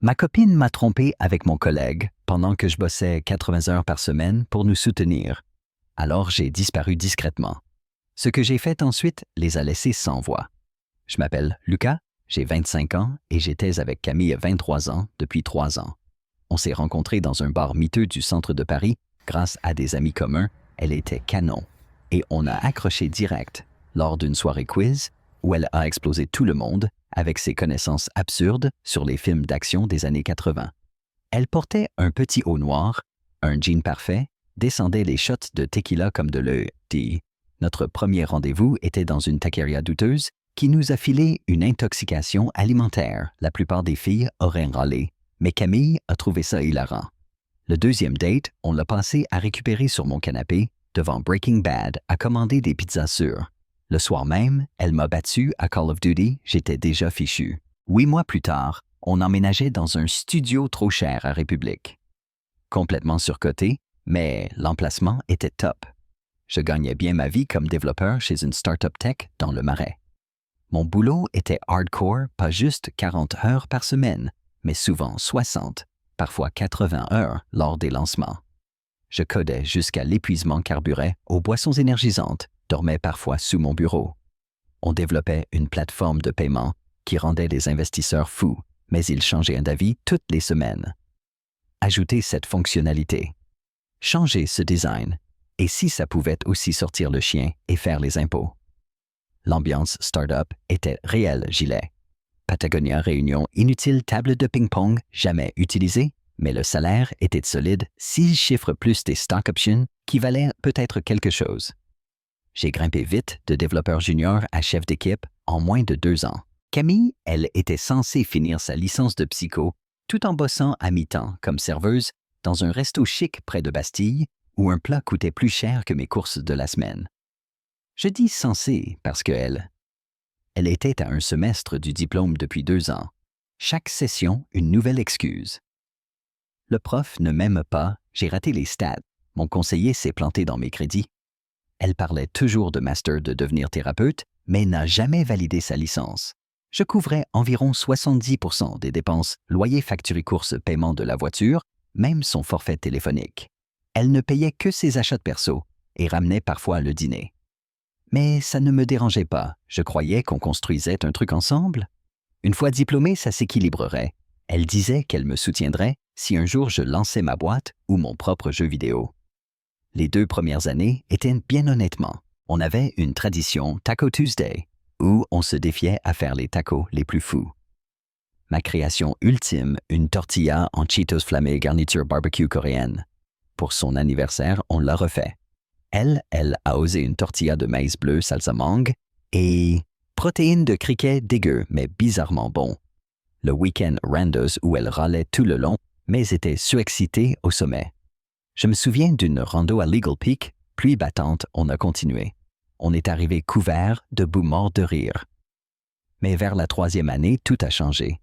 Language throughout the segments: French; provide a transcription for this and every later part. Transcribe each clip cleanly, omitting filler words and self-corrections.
Ma copine m'a trompé avec mon collègue pendant que je bossais 80 heures par semaine pour nous soutenir. Alors j'ai disparu discrètement. Ce que j'ai fait ensuite les a laissés sans voix. Je m'appelle Lucas, j'ai 25 ans et j'étais avec Camille 23 ans depuis 3 ans. On s'est rencontrés dans un bar miteux du centre de Paris grâce à des amis communs. Elle était canon. Et on a accroché direct lors d'une soirée quiz où elle a explosé tout le monde avec ses connaissances absurdes sur les films d'action des années 80. Elle portait un petit haut noir, un jean parfait, descendait les shots de tequila comme de l'œil. Notre premier rendez-vous était dans une taqueria douteuse qui nous a filé une intoxication alimentaire. La plupart des filles auraient râlé, mais Camille a trouvé ça hilarant. Le deuxième date, on l'a passé à récupérer sur mon canapé devant Breaking Bad à commander des pizzas sûres. Le soir même, elle m'a battu à Call of Duty, j'étais déjà fichu. 8 mois plus tard, on emménageait dans un studio trop cher à République. Complètement surcoté, mais l'emplacement était top. Je gagnais bien ma vie comme développeur chez une start-up tech dans le Marais. Mon boulot était hardcore, pas juste 40 heures par semaine, mais souvent 60, parfois 80 heures lors des lancements. Je codais jusqu'à l'épuisement carburé aux boissons énergisantes, dormais parfois sous mon bureau. On développait une plateforme de paiement qui rendait les investisseurs fous, mais ils changeaient d'avis toutes les semaines. Ajouter cette fonctionnalité. Changer ce design. Et si ça pouvait aussi sortir le chien et faire les impôts. L'ambiance start-up était réelle gilet. Patagonia Réunion inutile table de ping-pong jamais utilisée, mais le salaire était solide, 6 chiffres plus des stock options qui valaient peut-être quelque chose. J'ai grimpé vite de développeur junior à chef d'équipe en moins de 2 ans. Camille, elle était censée finir sa licence de psycho tout en bossant à mi-temps comme serveuse dans un resto chic près de Bastille où un plat coûtait plus cher que mes courses de la semaine. Je dis censée parce qu'elle était à un semestre du diplôme depuis 2 ans. Chaque session, une nouvelle excuse. Le prof ne m'aime pas, j'ai raté les stats. Mon conseiller s'est planté dans mes crédits. Elle parlait toujours de master de devenir thérapeute, mais n'a jamais validé sa licence. Je couvrais environ 70% des dépenses, loyer, facture, courses, paiement de la voiture, même son forfait téléphonique. Elle ne payait que ses achats de perso et ramenait parfois le dîner. Mais ça ne me dérangeait pas, je croyais qu'on construisait un truc ensemble. Une fois diplômée, ça s'équilibrerait. Elle disait qu'elle me soutiendrait si un jour je lançais ma boîte ou mon propre jeu vidéo. Les 2 premières années étaient bien honnêtement. On avait une tradition Taco Tuesday, où on se défiait à faire les tacos les plus fous. Ma création ultime, une tortilla en Cheetos flammés garniture barbecue coréenne. Pour son anniversaire, on l'a refait. Elle a osé une tortilla de maïs bleu salsa mangue et protéines de criquet dégueu mais bizarrement bon. Le week-end randos où elle râlait tout le long, mais était surexcitée au sommet. Je me souviens d'une rando à Legal Peak, pluie battante, on a continué. On est arrivé couvert, debout mort de rire. Mais vers la 3e année, tout a changé.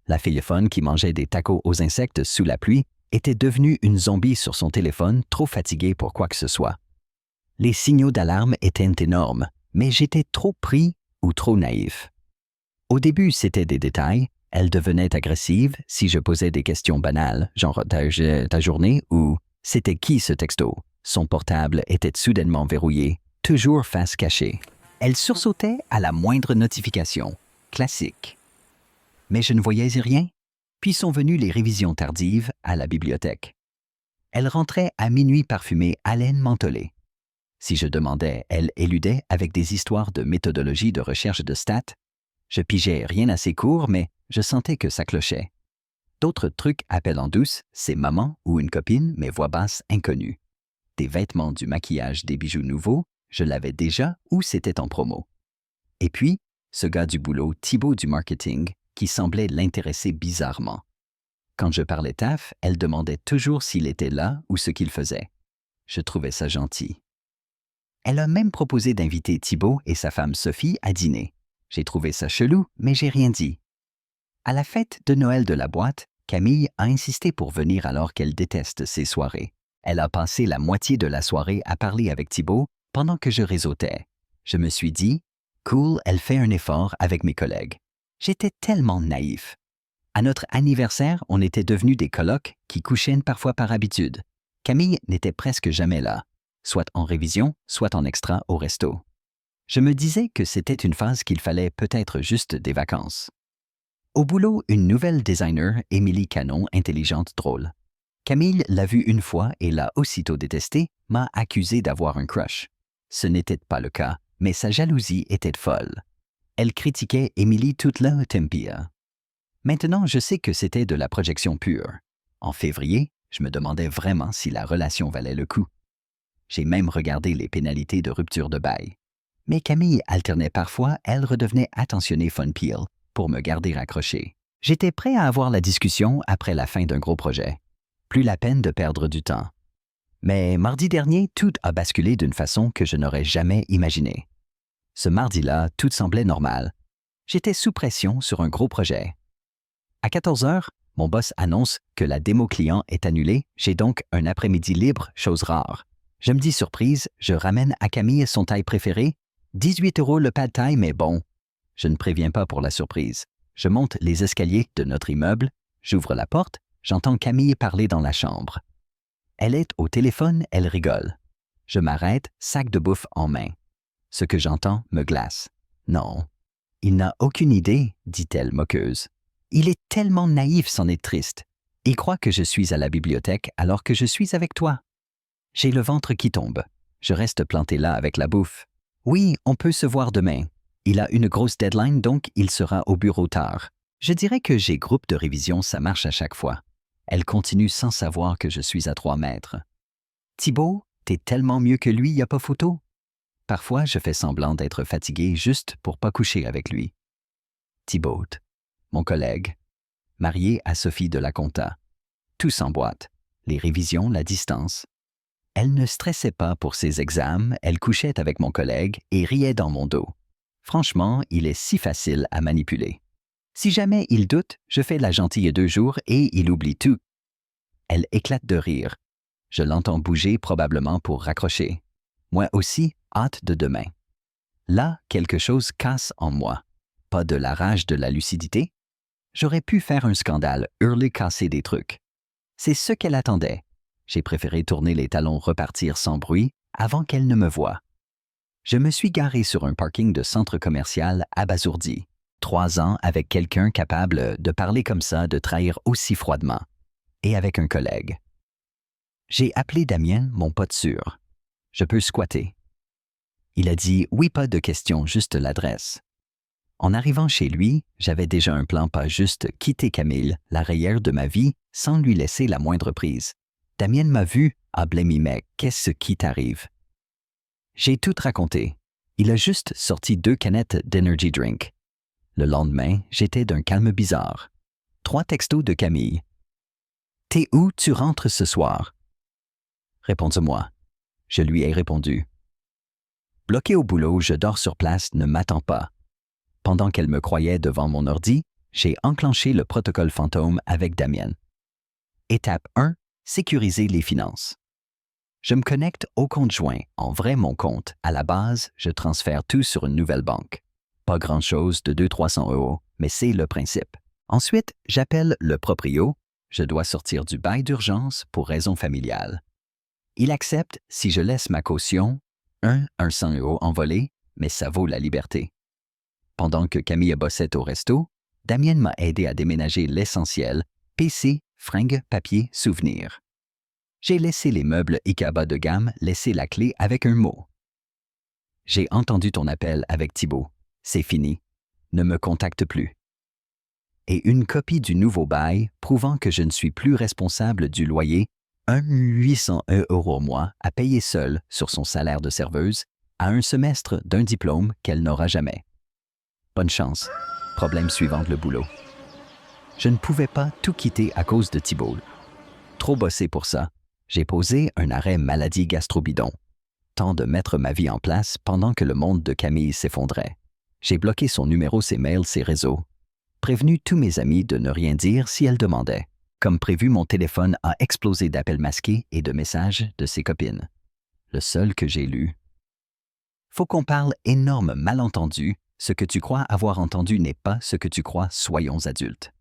La fille fun qui mangeait des tacos aux insectes sous la pluie était devenue une zombie sur son téléphone, trop fatiguée pour quoi que ce soit. Les signaux d'alarme étaient énormes, mais j'étais trop pris ou trop naïf. Au début, c'était des détails. Elle devenait agressive si je posais des questions banales, genre ta journée ou c'était qui ce texto? Son portable était soudainement verrouillé, toujours face cachée. Elle sursautait à la moindre notification. Classique. Mais je ne voyais rien. Puis sont venues les révisions tardives à la bibliothèque. Elle rentrait à minuit parfumée haleine mentholée. Si je demandais, elle éludait avec des histoires de méthodologie de recherche de stats. Je pigeais rien assez court, mais je sentais que ça clochait. D'autres trucs appel en douce, c'est maman ou une copine, mais voix basse inconnue. Des vêtements, du maquillage, des bijoux nouveaux, je l'avais déjà ou c'était en promo. Et puis, ce gars du boulot, Thibaut du marketing, qui semblait l'intéresser bizarrement. Quand je parlais taf, elle demandait toujours s'il était là ou ce qu'il faisait. Je trouvais ça gentil. Elle a même proposé d'inviter Thibaut et sa femme Sophie à dîner. J'ai trouvé ça chelou, mais j'ai rien dit. À la fête de Noël de la boîte, Camille a insisté pour venir alors qu'elle déteste ces soirées. Elle a passé la moitié de la soirée à parler avec Thibaut pendant que je réseautais. Je me suis dit, cool, elle fait un effort avec mes collègues. J'étais tellement naïf. À notre anniversaire, on était devenus des colocs qui couchaient parfois par habitude. Camille n'était presque jamais là, soit en révision, soit en extra au resto. Je me disais que c'était une phase qu'il fallait peut-être juste des vacances. Au boulot, une nouvelle designer, Émilie Canon, intelligente, drôle. Camille l'a vue une fois et l'a aussitôt détestée, m'a accusé d'avoir un crush. Ce n'était pas le cas, mais sa jalousie était folle. Elle critiquait Émilie toute la tempia. Maintenant, je sais que c'était de la projection pure. En février, je me demandais vraiment si la relation valait le coup. J'ai même regardé les pénalités de rupture de bail. Mais Camille alternait parfois, elle redevenait attentionnée fun peel pour me garder accroché. J'étais prêt à avoir la discussion après la fin d'un gros projet. Plus la peine de perdre du temps. Mais mardi dernier, tout a basculé d'une façon que je n'aurais jamais imaginée. Ce mardi-là, tout semblait normal. J'étais sous pression sur un gros projet. À 14 heures, mon boss annonce que la démo client est annulée, j'ai donc un après-midi libre, chose rare. Je me dis surprise, je ramène à Camille son taille préférée, 18 € le pad thai, mais bon. Je ne préviens pas pour la surprise. Je monte les escaliers de notre immeuble, j'ouvre la porte, j'entends Camille parler dans la chambre. Elle est au téléphone, elle rigole. Je m'arrête, sac de bouffe en main. Ce que j'entends me glace. Non. Il n'a aucune idée, dit-elle moqueuse. Il est tellement naïf, c'en est triste. Il croit que je suis à la bibliothèque alors que je suis avec toi. J'ai le ventre qui tombe. Je reste planté là avec la bouffe. Oui, on peut se voir demain. Il a une grosse deadline, donc il sera au bureau tard. Je dirais que j'ai groupe de révision, ça marche à chaque fois. Elle continue sans savoir que je suis à 3 mètres. Thibaut, t'es tellement mieux que lui, y a pas photo. Parfois, je fais semblant d'être fatigué juste pour pas coucher avec lui. Thibaut, mon collègue, marié à Sophie de la Conta. Tout s'emboîte, les révisions, la distance. Elle ne stressait pas pour ses examens, elle couchait avec mon collègue et riait dans mon dos. Franchement, il est si facile à manipuler. Si jamais il doute, je fais la gentille 2 jours et il oublie tout. Elle éclate de rire. Je l'entends bouger probablement pour raccrocher. Moi aussi, hâte de demain. Là, quelque chose casse en moi. Pas de la rage, de la lucidité. J'aurais pu faire un scandale, hurler, casser des trucs. C'est ce qu'elle attendait. J'ai préféré tourner les talons, repartir sans bruit, avant qu'elle ne me voie. Je me suis garé sur un parking de centre commercial abasourdi. 3 ans avec quelqu'un capable de parler comme ça, de trahir aussi froidement. Et avec un collègue. J'ai appelé Damien, mon pote sûr. Je peux squatter. Il a dit oui, pas de question, juste l'adresse. En arrivant chez lui, j'avais déjà un plan, pas juste quitter Camille, la rayère de ma vie, sans lui laisser la moindre prise. Damien m'a vu, a blêmi, mec, qu'est-ce qui t'arrive? J'ai tout raconté. Il a juste sorti 2 canettes d'energy drink. Le lendemain, j'étais d'un calme bizarre. 3 textos de Camille. T'es où, tu rentres ce soir? Réponds-moi. Je lui ai répondu. Bloqué au boulot, je dors sur place, ne m'attends pas. Pendant qu'elle me croyait devant mon ordi, j'ai enclenché le protocole fantôme avec Damien. Étape 1, sécuriser les finances. Je me connecte au compte joint, en vrai mon compte. À la base, je transfère tout sur une nouvelle banque. Pas grand-chose de 200-300 €, mais c'est le principe. Ensuite, j'appelle le proprio. Je dois sortir du bail d'urgence pour raison familiale. Il accepte si je laisse ma caution, un 100 € envolé, mais ça vaut la liberté. Pendant que Camille bossait au resto, Damien m'a aidé à déménager l'essentiel, PC, fringues, papier, souvenirs. J'ai laissé les meubles IKEA bas de gamme, laissé la clé avec un mot. J'ai entendu ton appel avec Thibaut. C'est fini. Ne me contacte plus. Et une copie du nouveau bail prouvant que je ne suis plus responsable du loyer, 800 € au mois à payer seule sur son salaire de serveuse, à un semestre d'un diplôme qu'elle n'aura jamais. Bonne chance. Problème suivant, le boulot. Je ne pouvais pas tout quitter à cause de Thibaut. Trop bossé pour ça. J'ai posé un arrêt maladie gastro-bidon. Temps de mettre ma vie en place pendant que le monde de Camille s'effondrait. J'ai bloqué son numéro, ses mails, ses réseaux. Prévenu tous mes amis de ne rien dire si elle demandait. Comme prévu, mon téléphone a explosé d'appels masqués et de messages de ses copines. Le seul que j'ai lu. Faut qu'on parle, énorme malentendu. Ce que tu crois avoir entendu n'est pas ce que tu crois, soyons adultes.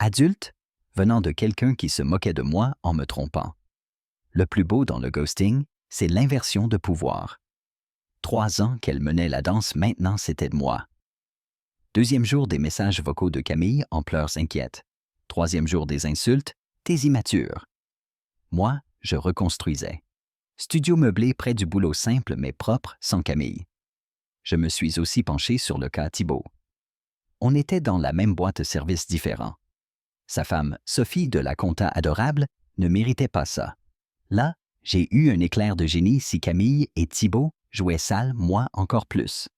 Adulte, venant de quelqu'un qui se moquait de moi en me trompant. Le plus beau dans le ghosting, c'est l'inversion de pouvoir. 3 ans qu'elle menait la danse, maintenant c'était de moi. 2e jour des messages vocaux de Camille en pleurs inquiètes. 3e jour des insultes, t'es immature. Moi, je reconstruisais. Studio meublé près du boulot simple mais propre sans Camille. Je me suis aussi penché sur le cas Thibaut. On était dans la même boîte service différent. Sa femme, Sophie de la compta adorable, ne méritait pas ça. Là, j'ai eu un éclair de génie si Camille et Thibaut jouaient sale, moi encore plus.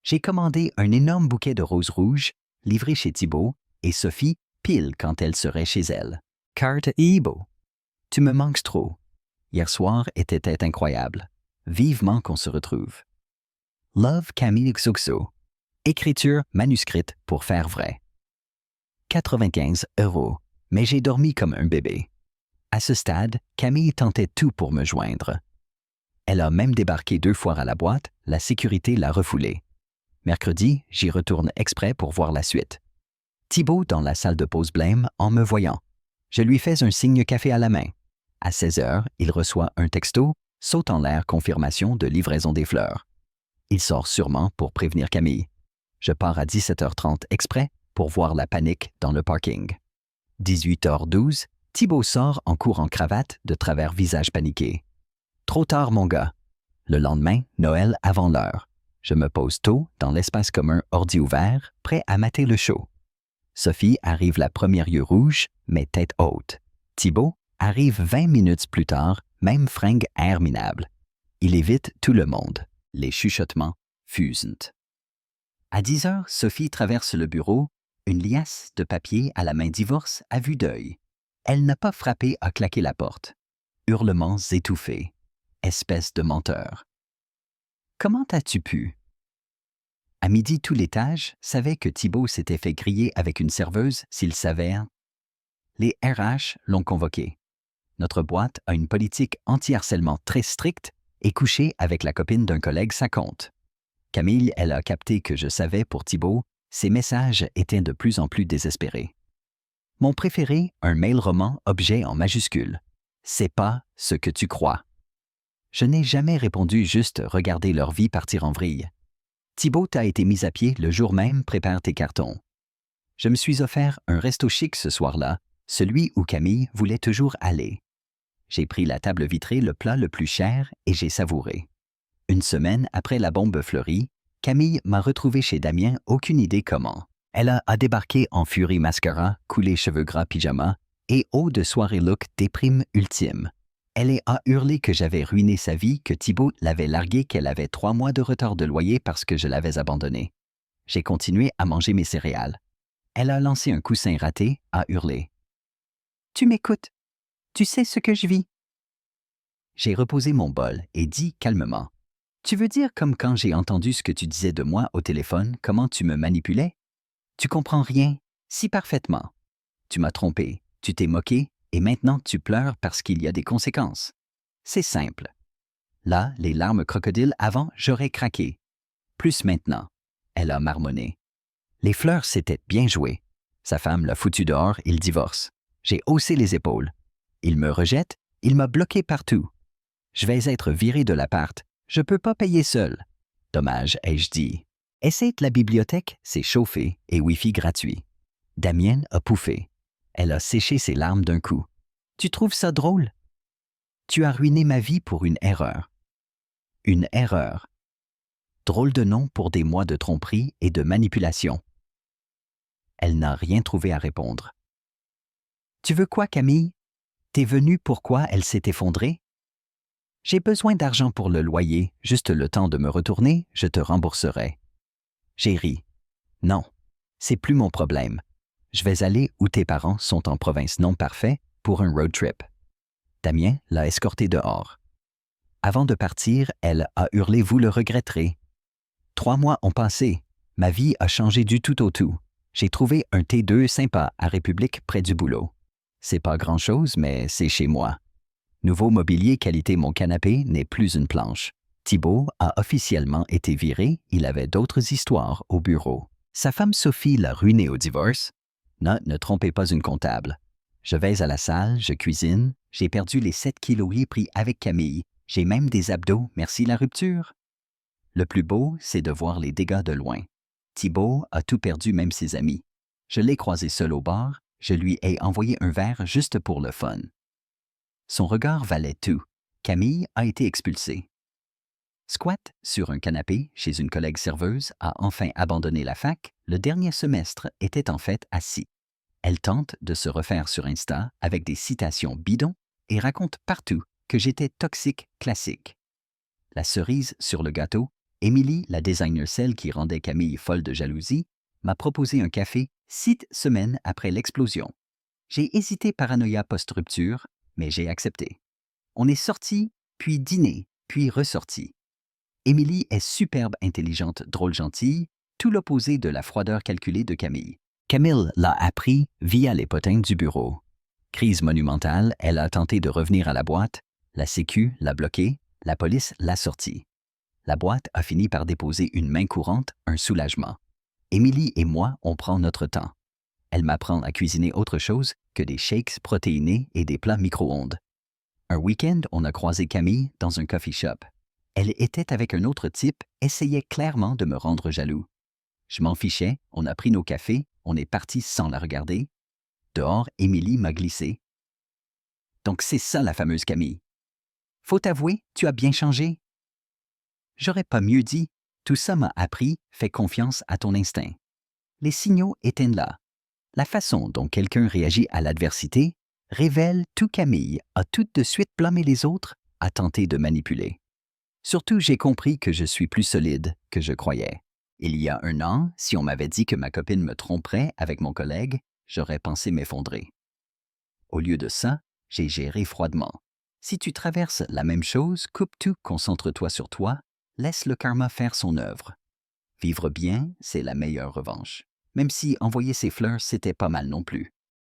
J'ai commandé un énorme bouquet de roses rouges, livré chez Thibaut, et Sophie pile quand elle serait chez elle. Carte Thibaut. Tu me manques trop. Hier soir était incroyable. Vivement qu'on se retrouve. Love Camille Xuxo. Écriture manuscrite pour faire vrai. 95 €, mais j'ai dormi comme un bébé. À ce stade, Camille tentait tout pour me joindre. Elle a même débarqué 2 fois à la boîte, la sécurité l'a refoulée. Mercredi, j'y retourne exprès pour voir la suite. Thibaut dans la salle de pause blême en me voyant. Je lui fais un signe café à la main. À 16h, il reçoit un texto, saute en l'air confirmation de livraison des fleurs. Il sort sûrement pour prévenir Camille. Je pars à 17h30 exprès pour voir la panique dans le parking. 18h12, Thibaut sort en courant cravate de travers visage paniqué. Trop tard, mon gars. Le lendemain, Noël avant l'heure. Je me pose tôt dans l'espace commun ordi ouvert, prêt à mater le show. Sophie arrive la première yeux rouge, mais tête haute. Thibaut arrive 20 minutes plus tard, même fringue air minable. Il évite tout le monde. Les chuchotements fusent. À 10h, Sophie traverse le bureau, une liasse de papier à la main divorce à vue d'œil. Elle n'a pas frappé à claquer la porte. Hurlements étouffés. Espèce de menteur. Comment as-tu pu? À midi, tout l'étage savait que Thibaut s'était fait griller avec une serveuse s'il savait. Les RH l'ont convoqué. Notre boîte a une politique anti-harcèlement très stricte et coucher avec la copine d'un collègue, ça compte. Camille, elle a capté que je savais pour Thibaut, ses messages étaient de plus en plus désespérés. Mon préféré, un mail roman objet en majuscule. C'est pas ce que tu crois. Je n'ai jamais répondu juste regarder leur vie partir en vrille. Thibaut a été mis à pied le jour même, prépare tes cartons. Je me suis offert un resto chic ce soir-là, celui où Camille voulait toujours aller. J'ai pris la table vitrée, le plat le plus cher, et j'ai savouré. Une semaine après la bombe fleurie, Camille m'a retrouvé chez Damien, aucune idée comment. Elle a débarqué en furie mascara, coulé cheveux gras pyjama et haut de soirée look déprime ultime. Elle a hurlé que j'avais ruiné sa vie, que Thibaut l'avait larguée, qu'elle avait 3 mois de retard de loyer parce que je l'avais abandonnée. J'ai continué à manger mes céréales. Elle a lancé un coussin raté, a hurlé. « Tu m'écoutes. Tu sais ce que je vis. » J'ai reposé mon bol et dit calmement. « Tu veux dire comme quand j'ai entendu ce que tu disais de moi au téléphone, comment tu me manipulais? Tu comprends rien, si parfaitement. Tu m'as trompé, tu t'es moqué, et maintenant tu pleures parce qu'il y a des conséquences. C'est simple. Là, les larmes crocodiles avant, j'aurais craqué. Plus maintenant. » Elle a marmonné. Les fleurs, c'était bien joué. Sa femme l'a foutu dehors, il divorce. J'ai haussé les épaules. Il me rejette, il m'a bloqué partout. Je vais être viré de l'appart. Je peux pas payer seul. Dommage, ai-je dit. Essaye de la bibliothèque, c'est chauffé et Wi-Fi gratuit. Damienne a pouffé. Elle a séché ses larmes d'un coup. Tu trouves ça drôle? Tu as ruiné ma vie pour une erreur. Une erreur. Drôle de nom pour des mois de tromperie et de manipulation. Elle n'a rien trouvé à répondre. Tu veux quoi, Camille? T'es venue pourquoi elle s'est effondrée? J'ai besoin d'argent pour le loyer, juste le temps de me retourner, je te rembourserai. J'ai ri. Non, c'est plus mon problème. Je vais aller où tes parents sont en province non parfait pour un road trip. Damien l'a escorté dehors. Avant de partir, elle a hurlé « Vous le regretterez ». 3 mois ont passé. Ma vie a changé du tout au tout. J'ai trouvé un T2 sympa à République près du boulot. C'est pas grand-chose, mais c'est chez moi. Nouveau mobilier qualité, mon canapé n'est plus une planche. Thibaut a officiellement été viré, il avait d'autres histoires au bureau. Sa femme Sophie l'a ruiné au divorce. Ne trompez pas une comptable. Je vais à la salle, je cuisine, j'ai perdu les 7 kilos pris avec Camille, j'ai même des abdos, merci la rupture. Le plus beau, c'est de voir les dégâts de loin. Thibaut a tout perdu, même ses amis. Je l'ai croisé seul au bar, je lui ai envoyé un verre juste pour le fun. Son regard valait tout. Camille a été expulsée. Squat sur un canapé chez une collègue serveuse a enfin abandonné la fac, le dernier semestre était en fait assis. Elle tente de se refaire sur Insta avec des citations bidons et raconte partout que j'étais toxique classique. La cerise sur le gâteau, Émilie, la designer celle qui rendait Camille folle de jalousie, m'a proposé un café 6 semaines après l'explosion. J'ai hésité paranoïa post-rupture, mais j'ai accepté. On est sorti, puis dîné, puis ressorti. Émilie est superbe, intelligente, drôle, gentille, tout l'opposé de la froideur calculée de Camille. Camille l'a appris via les potins du bureau. Crise monumentale, elle a tenté de revenir à la boîte, la Sécu l'a bloquée, la police l'a sortie. La boîte a fini par déposer une main courante, un soulagement. Émilie et moi, on prend notre temps. Elle m'apprend à cuisiner autre chose que des shakes protéinés et des plats micro-ondes. Un week-end, on a croisé Camille dans un coffee shop. Elle était avec un autre type, essayait clairement de me rendre jaloux. Je m'en fichais, on a pris nos cafés, on est parti sans la regarder. Dehors, Émilie m'a glissé. Donc c'est ça la fameuse Camille. Faut t'avouer, tu as bien changé. J'aurais pas mieux dit, tout ça m'a appris, fais confiance à ton instinct. Les signaux étaient là. La façon dont quelqu'un réagit à l'adversité révèle tout. Camille a tout de suite blâmé les autres, a tenté de manipuler. Surtout, j'ai compris que je suis plus solide que je croyais. Il y a 1 an, si on m'avait dit que ma copine me tromperait avec mon collègue, j'aurais pensé m'effondrer. Au lieu de ça, j'ai géré froidement. Si tu traverses la même chose, coupe tout, concentre-toi sur toi, laisse le karma faire son œuvre. Vivre bien, c'est la meilleure revanche. Même si envoyer ses fleurs, c'était pas mal non plus.